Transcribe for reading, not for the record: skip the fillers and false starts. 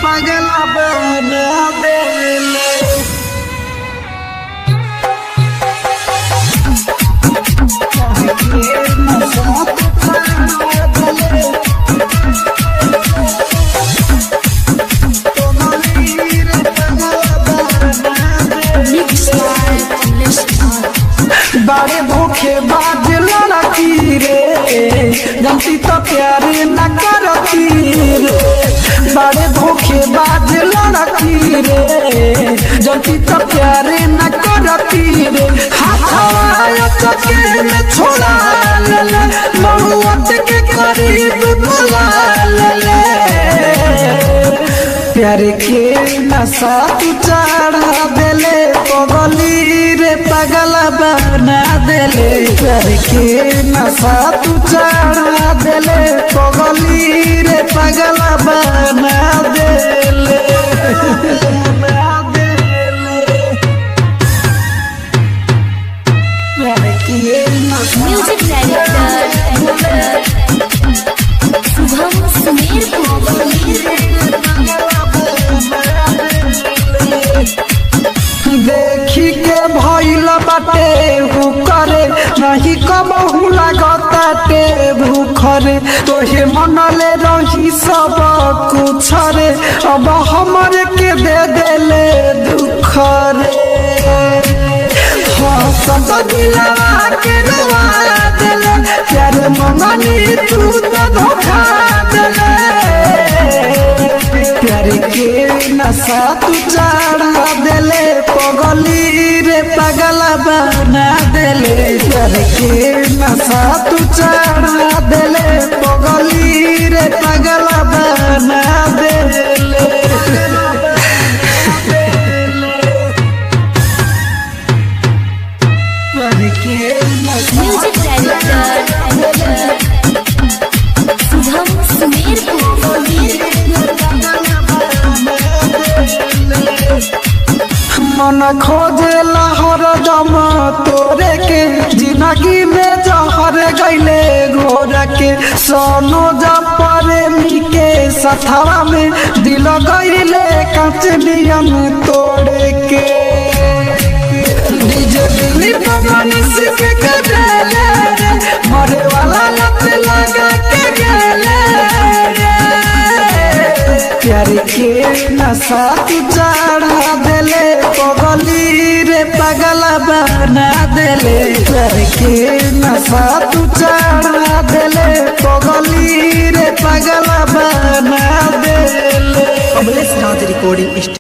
पगला बना देले बड़े भूखे बाज लड़की रे जनती तो प्यार न करती रे बड़े भूखे बाज लड़की रे जनती तो प्यार न करती रे हाथ चके में छोड़ा ले महुआत के करीब बुला ले प्यार के नशा तू चढ़ा देले पगली रे पगला बना देले प्यार के नशा तू चढ़ा देले पगली रे पगला बना देले प्यार के म्यूजिक डायरेक्टर शुभम सुमेर देखी के भइल बाटे करे नहीं कबहू लागताटे भूखरे तोहे मनले रही सब कुछ रे अब हमरे के दे देले दुख रे सब दिलवा के रुआ देले प्यार मंगनी तू तो धोखा देले प्यार के नशा तू चढ़ा देले पगली रे पगला बना देले प्यार के नशा तू चढ़ा देले पगली रे पगला बना देले म्यूजिक डायरेक्टर शुभम सुमेर मन खोजे लहर दम तोरे के जिंदगी में जहर गईले घोर के सोनो प्रेमी के सथवा में दिल गईले कचलियन तोड़े के दिली पवन सिख के देले मरे वाला लत लगा के गेले प्यार के नशा तू चढ़ा देले पगली रे पगला बना देले प्यार के नशा तू चढ़ा देले पगली रे पगला बना देले कमलेश नाथ रिकॉर्डिंग